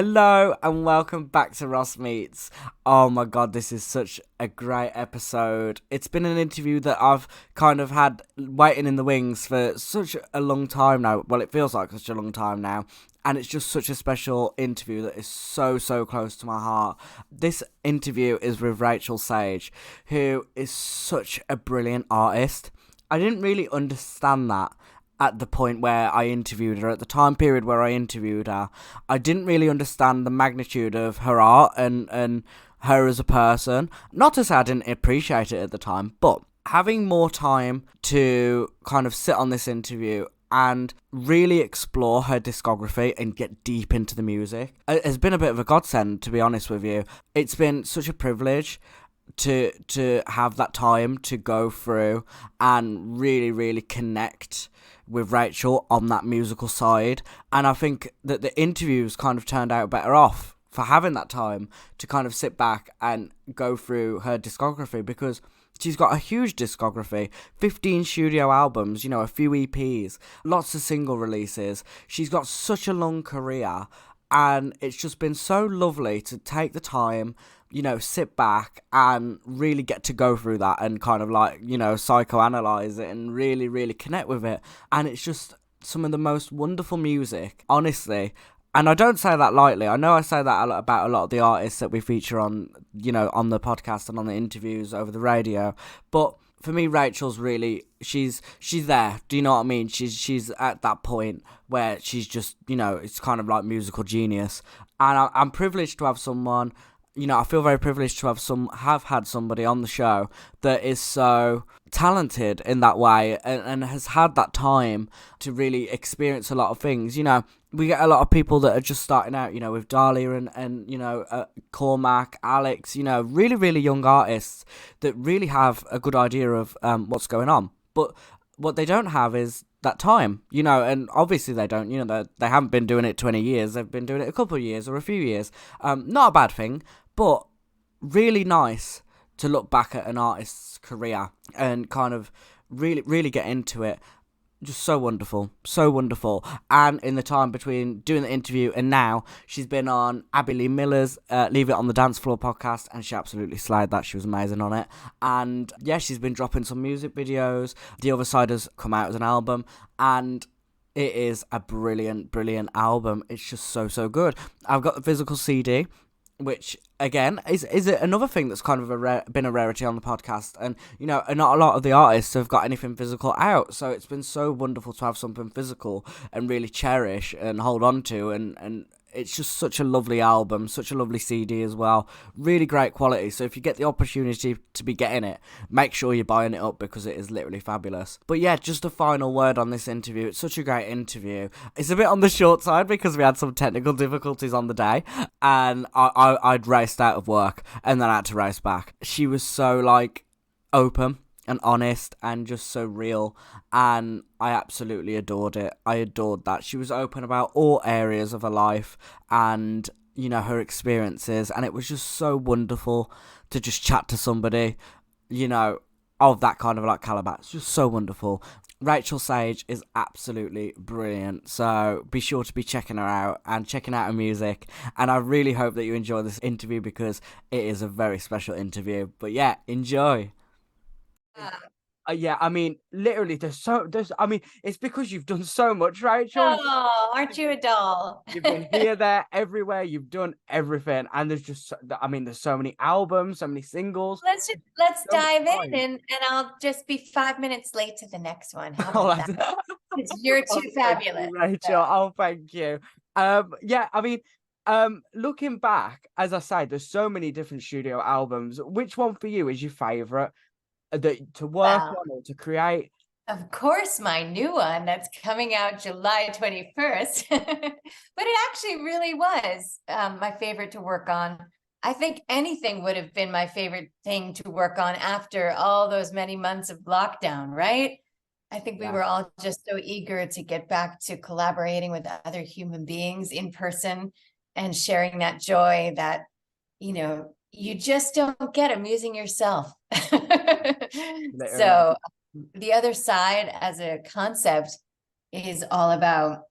Hello and welcome back to Ross Meets. Oh my god, this is such a great episode. It's been an interview that I've kind of had waiting in the wings for such a long time now. Well, it feels like such a long time now. And it's just such a special interview that is so close to my heart. This interview is with Rachael Sage, who is such a brilliant artist. I didn't really understand that at the point where I interviewed her, at the time period where I interviewed her. I didn't really understand the magnitude of her art and her as a person. Not to say I didn't appreciate it at the time, but having more time to kind of sit on this interview and really explore her discography and get deep into the music has been a bit of a godsend, to be honest with you. It's been such a privilege to have that time to go through and really connect with Rachael on that musical side. And I think that the interviews kind of turned out better off for having that time to kind of sit back and go through her discography, because she's got a huge discography, 15 studio albums, a few EPs, lots of single releases. She's got such a long career, and it's just been so lovely to take the time, sit back and really get to go through that and kind of like, psychoanalyze it and really connect with it. And it's just some of the most wonderful music, honestly. And I don't say that lightly. I know I say that about a lot of the artists that we feature on, on the podcast and on the interviews over the radio. But for me, Rachel's really, she's there. Do you know what I mean? She's at that point where she's just, it's kind of like musical genius. And I'm privileged to have someone, I feel very privileged to have had somebody on the show that is so talented in that way and has had that time to really experience a lot of things. We get a lot of people that are just starting out, with Dahlia and Cormac, Alex, really young artists that really have a good idea of what's going on. But what they don't have is that time, and obviously they don't, they haven't been doing it 20 years. They've been doing it a couple of years or a few years. Not a bad thing, but really nice to look back at an artist's career and kind of really get into it. Just so wonderful. And in the time between doing the interview and now, she's been on Abby Lee Miller's Leave It on the Dance Floor podcast, and she absolutely slayed that. She was amazing on it. And yeah, she's been dropping some music videos. The Other Side has come out as an album, and it is a brilliant album. It's just so good. I've got the physical CD, which again is another thing that's kind of been a rarity on the podcast, and not a lot of the artists have got anything physical out, so it's been so wonderful to have something physical and really cherish and hold on to, and it's just such a lovely album, such a lovely CD as well. Really great quality. So if you get the opportunity to be getting it, make sure you're buying it up, because it is literally fabulous. But yeah, just a final word on this interview. It's such a great interview. It's a bit on the short side because we had some technical difficulties on the day, and I'd raced out of work and then I had to race back. She was so open and honest and just so real, and I absolutely adored it. I adored that she was open about all areas of her life and her experiences, and it was just so wonderful to just chat to somebody of that kind of caliber. It's just so wonderful. Rachael Sage is absolutely brilliant, so be sure to be checking her out and checking out her music, and I really hope that you enjoy this interview because it is a very special interview. But yeah, enjoy. Yeah, I mean, literally, it's because you've done so much, Rachel. Oh, aren't you a doll? You've been here, there, everywhere. You've done everything, and there's so many albums, so many singles. Let's So much dive time. in, and I'll just be 5 minutes late to the next one. How Oh, about that? You're oh, too thank you, fabulous. Rachel. Oh, thank you. Yeah, I mean, looking back, as I say, there's so many different studio albums. Which one for you is your favorite that to work Well, on or to create? of course, my new one that's coming out July 21st. But it actually really was my favorite to work on. I think anything would have been my favorite thing to work on after all those many months of lockdown, right? I think we Yeah. were all just so eager to get back to collaborating with other human beings in person and sharing that joy that, you just don't get amusing yourself. Literally. So the other side as a concept is all about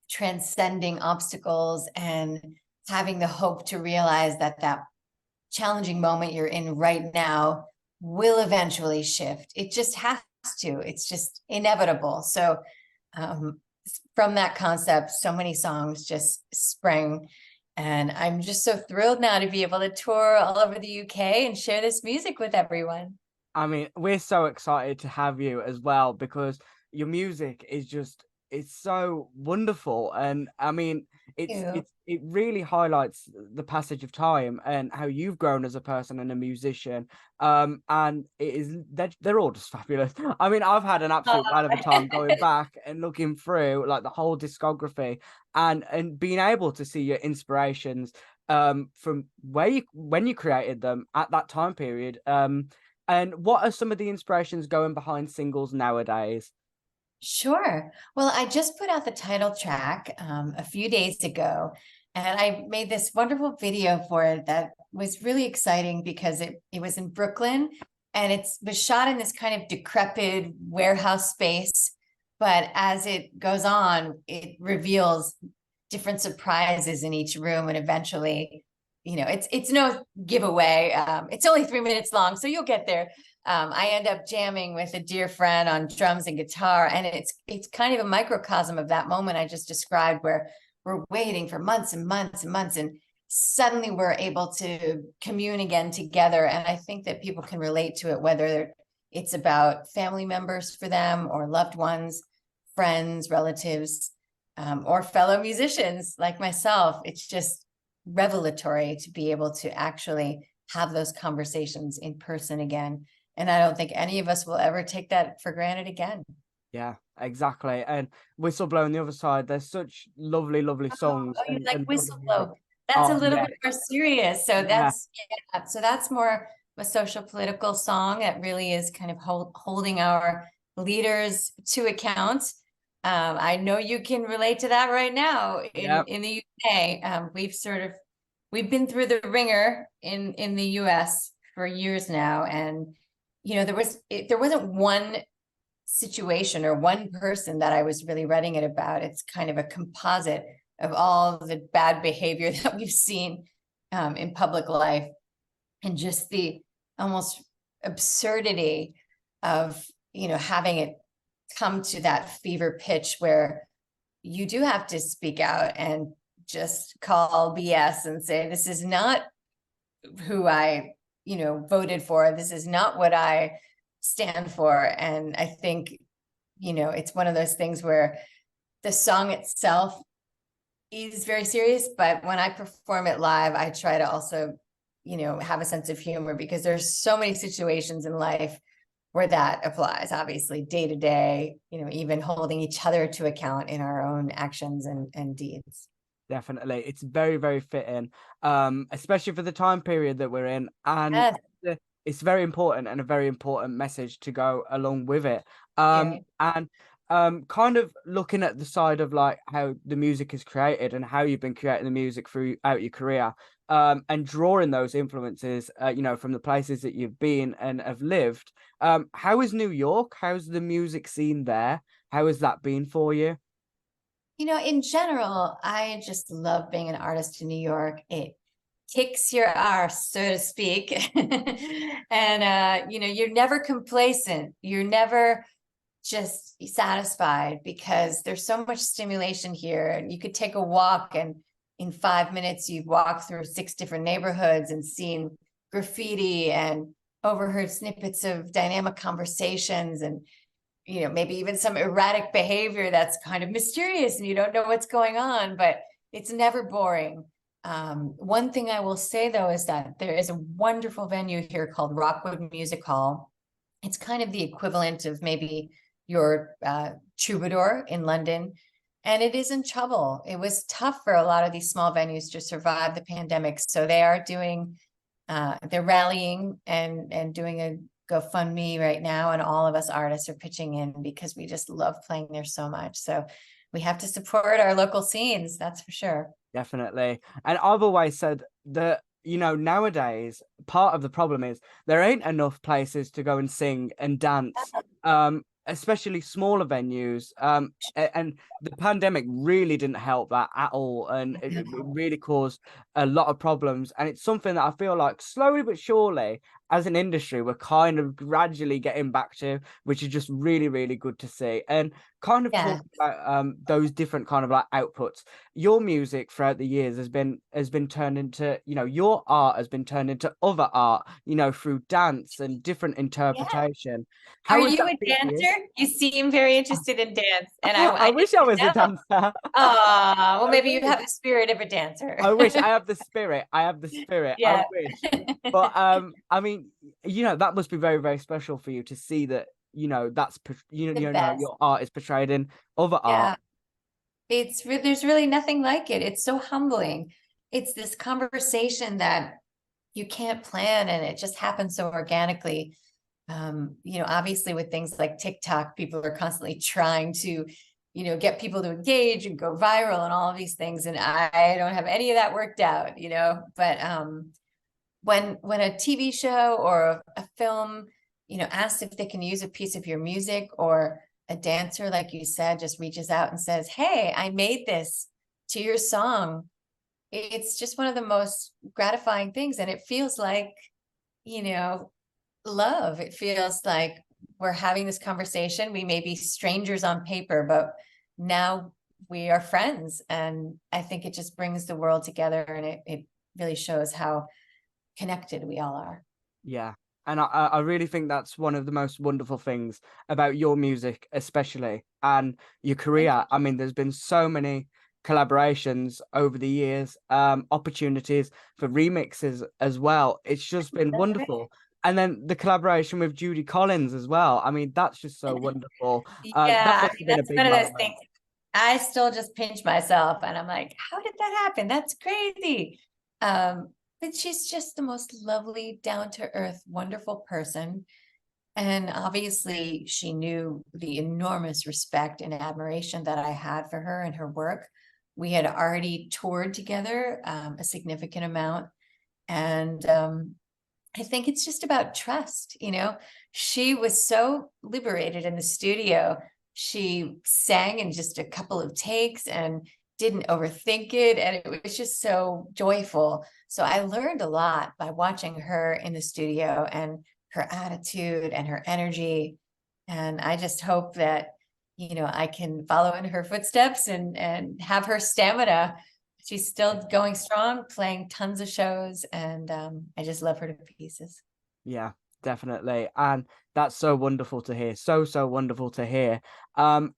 transcending obstacles and having the hope to realize that that challenging moment you're in right now will eventually shift. It just has to. It's just inevitable. So um, from that concept, so many songs just sprang. And I'm just so thrilled now to be able to tour all over the UK and share this music with everyone. I mean, we're so excited to have you as well because your music is just it's so wonderful, and I mean Thank it really highlights the passage of time and how you've grown as a person and a musician. And it is they're all just fabulous. I mean, I've had an absolute whale of a time you. going back and looking through like the whole discography and being able to see your inspirations from where you when you created them at that time period. And what are some of the inspirations going behind singles nowadays? Sure. Well, I just put out the title track a few days ago, and I made this wonderful video for it that was really exciting because it was in Brooklyn, and it was shot in this kind of decrepit warehouse space. But as it goes on, it reveals different surprises in each room, and eventually, it's no giveaway. It's only 3 minutes long, so you'll get there. I end up jamming with a dear friend on drums and guitar, and it's kind of a microcosm of that moment I just described, where we're waiting for months and months and months, and suddenly we're able to commune again together. And I think that people can relate to it, whether it's about family members for them or loved ones, friends, relatives, or fellow musicians like myself. It's just revelatory to be able to actually have those conversations in person again. And I don't think any of us will ever take that for granted again. Yeah, exactly. And Whistleblow on the other side, there's such lovely, lovely songs Oh, you like and lovely music. Whistleblow. That's a Oh little yeah, bit more serious. So yeah, that's more a social political song that really is kind of holding our leaders to account. I know you can relate to that right now yeah, in the UK. We've been through the ringer in the US for years now, and there wasn't one situation or one person that I was really writing it about. It's kind of a composite of all the bad behavior that we've seen in public life, and just the almost absurdity of having it come to that fever pitch where you do have to speak out and just call BS and say, this is not who I voted for. This is not what I stand for. And I think it's one of those things where the song itself is very serious, but when I perform it live, I try to also have a sense of humor, because there's so many situations in life where that applies, obviously day to day, even holding each other to account in our own actions and deeds. definitely. It's very, very fitting, especially for the time period that we're in, and Yes, it's very important and a very important message to go along with it. yeah. And kind of looking at the side of like how the music is created and how you've been creating the music throughout your career, and drawing those influences, from the places that you've been and have lived. How is New York? How's the music scene there? How has that been for you? In general, I just love being an artist in New York. It kicks your arse, so to speak. And you're never complacent. You're never just satisfied, because there's so much stimulation here. And you could take a walk, and in 5 minutes you've walked through 6 different neighborhoods and seen graffiti and overheard snippets of dynamic conversations, and maybe even some erratic behavior that's kind of mysterious and you don't know what's going on, but it's never boring. One thing I will say though is that there is a wonderful venue here called Rockwood Music Hall. It's kind of the equivalent of maybe your Troubadour in London, and it is in trouble. It was tough for a lot of these small venues to survive the pandemic, so they're rallying and doing a GoFundMe right now, and all of us artists are pitching in because we just love playing there so much. So we have to support our local scenes, that's for sure. Definitely. And I've always said that, nowadays, part of the problem is there ain't enough places to go and sing and dance. especially smaller venues. And the pandemic really didn't help that at all, and it really caused a lot of problems. And it's something that I feel like slowly but surely, as an industry, we're kind of gradually getting back to, which is just really, really good to see. And kind of Yeah. talking about those different kind of like outputs. Your music throughout the years has been turned into, your art has been turned into other art, through dance and different Yeah. interpretation. Are How has you that a been for you? dancer? You seem very interested in dance, and I I wish I was a didn't know. dancer. Oh, well, I maybe you wish. have the spirit of a dancer. I wish I have the spirit. I have the spirit. I Yeah. wish. But I mean, that must be very, very special for you to see that, The best. your art is portrayed in other art. Yeah. There's really nothing like it. It's so humbling. It's this conversation that you can't plan and it just happens so organically. Obviously with things like TikTok, people are constantly trying to, get people to engage and go viral and all of these things. And I don't have any of that worked out, but when a TV show or a film, asks if they can use a piece of your music, or a dancer, like you said, just reaches out and says, "Hey, I made this to your song." It's just one of the most gratifying things. And it feels like, you know, love. It feels like we're having this conversation. We may be strangers on paper, but now we are friends. And I think it just brings the world together, and it really shows how connected we all are. Yeah. And I really think that's one of the most wonderful things about your music, especially, and your Thank career. I mean, there's been so many collaborations over the years, opportunities for remixes as well. It's just been wonderful. And then the collaboration with Judy Collins as well. I mean, that's just so wonderful. That Yeah, I must have mean, been a that's big one of those moment. things. I still just pinch myself and I'm like, how did that happen? That's crazy. But she's just the most lovely, down to earth, wonderful person. And obviously, she knew the enormous respect and admiration that I had for her and her work. We had already toured together a significant amount. And I think it's just about trust. She was so liberated in the studio. She sang in just a couple of takes and didn't overthink it. And it was just so joyful. So I learned a lot by watching her in the studio, and her attitude and her energy. And I just hope that, I can follow in her footsteps and have her stamina. She's still going strong, playing tons of shows, and I just love her to pieces. Yeah, definitely. And that's so wonderful to hear. So, so wonderful to hear. And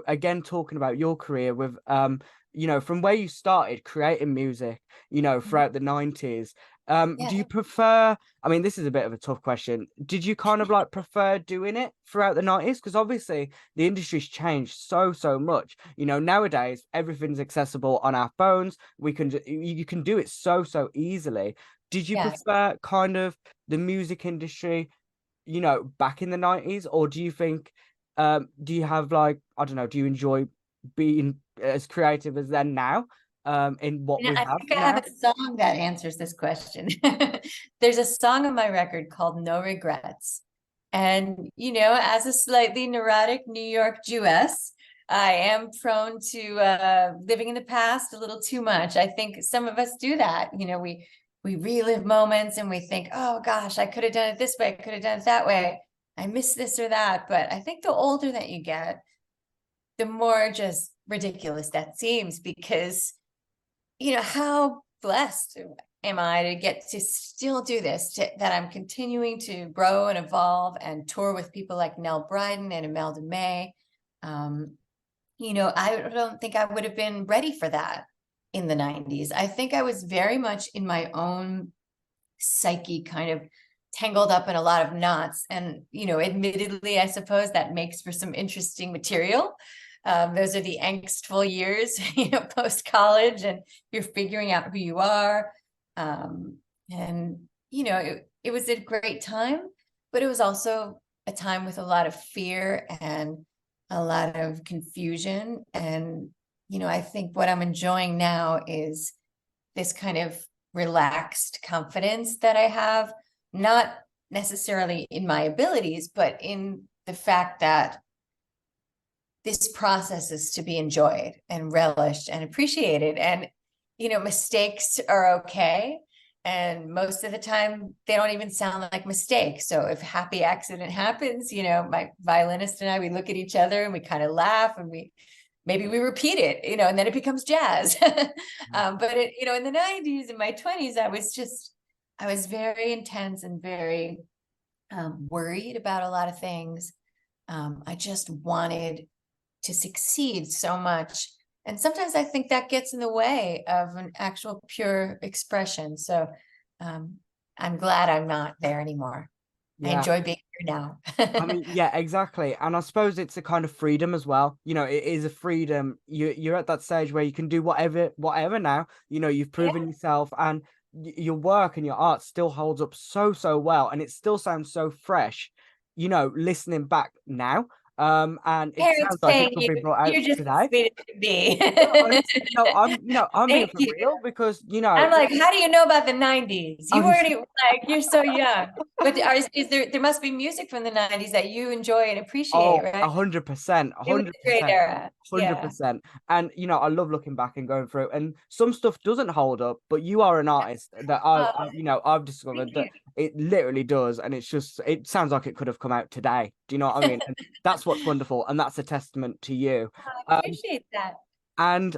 again, talking about your career with from where you started creating music, Mhm. throughout the 90s. Do Yeah, you prefer, I mean, this is a bit of a tough question. Did you kind of like prefer doing it throughout the 90s? Because obviously the industry's changed so, so much. Nowadays everything's accessible on our phones. You can do it so, so easily. Did you yeah. prefer kind of the music industry, back in the 90s, or do you think, do you have like, I don't know, do you enjoy being as creative as then now, in what we I have think I have now? a song that answers this question. There's a song on my record called No Regrets. And, as a slightly neurotic New York Jewess, I am prone to living in the past a little too much. I think some of us do that. We relive moments and we think, oh gosh, I could have done it this way, I could have done it that way. I miss this or that. But I think the older that you get, the more just ridiculous that seems, because how blessed am I to get to still do this, that I'm continuing to grow and evolve and tour with people like Nell Bryden and Imelda May. Um, I don't think I would have been ready for that in the 90s. I think I was very much in my own psyche, kind of tangled up in a lot of knots. And, admittedly, I suppose that makes for some interesting material. Those are the angstful years, post college, and you're figuring out who you are. And, it was a great time, but it was also a time with a lot of fear and a lot of confusion. And, I think what I'm enjoying now is this kind of relaxed confidence that I have, not necessarily in my abilities, but in the fact that this process is to be enjoyed and relished and appreciated. And, mistakes are okay. And most of the time, they don't even sound like mistakes. So if a happy accident happens, my violinist and I, we look at each other and we kind of laugh and maybe we repeat it, and then it becomes jazz. But in the 90s, in my 20s, I was very intense and very worried about a lot of things. I just wanted to succeed so much. And sometimes I think that gets in the way of an actual pure expression. So I'm glad I'm not there anymore. I Yeah. enjoy being here now. I mean, yeah, exactly. And I suppose it's a kind of freedom as well. It is a freedom. You're at that stage where you can do whatever now. You've Yeah. proven yourself, and your work and your art still holds up so, so well, and it still sounds so fresh, listening back now. And it Parents sounds like it paying could you. be brought out You're just the today. sweetest to be. No, honestly, no, I'm being Thank for you. real because I'm like, how do you know about the 90s? You I'm weren't even like, you're so young. But there must be music from the 90s that you enjoy and appreciate, Oh, right? 100%, It was a great 100%, era. Yeah. 100%. And I love looking back and going through, and some stuff doesn't hold up, but you are an artist that Oh, I've thank discovered you. that it literally does, and it sounds like it could have come out today. Do you know what I mean? And that's what's wonderful, and that's a testament to you. I Um, appreciate that. and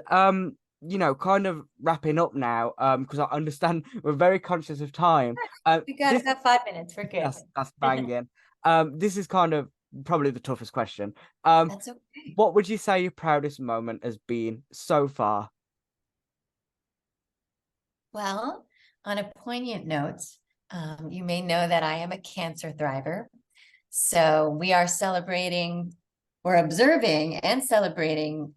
kind of wrapping up now, because I understand we're very conscious of time. We got This about 5 minutes. We're good. that's banging. This is kind of probably the toughest question. That's okay. What would you say your proudest moment has been so far? Well, on a poignant note, you may know that I am a cancer thriver. So we are celebrating, we're observing and celebrating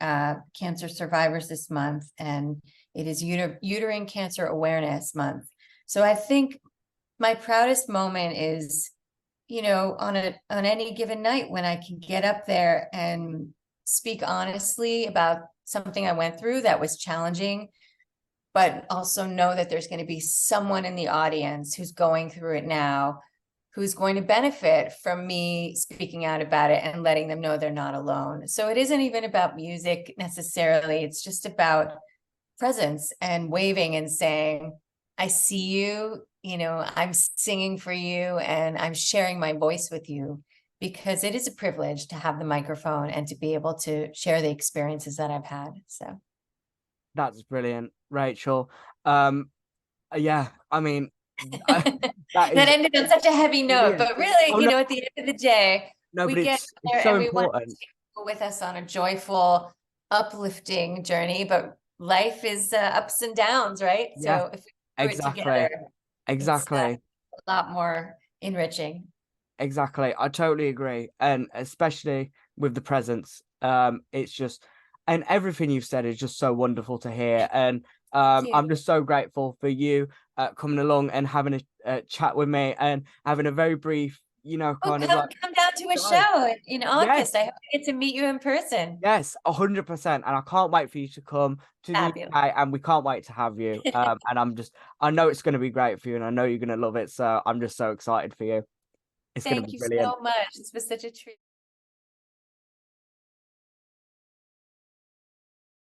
cancer survivors this month, and it is Uterine Cancer Awareness Month. So I think my proudest moment is, on any given night when I can get up there and speak honestly about something I went through that was challenging, but also know that there's going to be someone in the audience who's going through it now, who's going to benefit from me speaking out about it and letting them know they're not alone. So it isn't even about music necessarily. It's just about presence and waving and saying, I see you, I'm singing for you and I'm sharing my voice with you, because it is a privilege to have the microphone and to be able to share the experiences that I've had. So That's brilliant, Rachel. Yeah, I mean, that that is ended on such a heavy note, brilliant. but really, Oh no, at the end of the day, no, we but get it's there so and we want to important. take people with us on a joyful, uplifting journey. But life is ups and downs, right? Yeah, So if we do it together, exactly, it's exactly. a lot more enriching. Exactly. I totally agree. And especially with the presence, it's just, and everything you've said is just so wonderful to hear. And Thank you. I'm just so grateful for you coming along and having a chat with me and having a very brief, Oh, kind of like, come down to a dive. show in Yes, August. I hope I get to meet you in person. yes, 100%. And I can't wait for you to come to the Fabulous. UK, and we can't wait to have you. And I know it's going to be great for you, and I know you're going to love it. So I'm just so excited for you. It's going to Thank be you brilliant. so much. This was such a treat.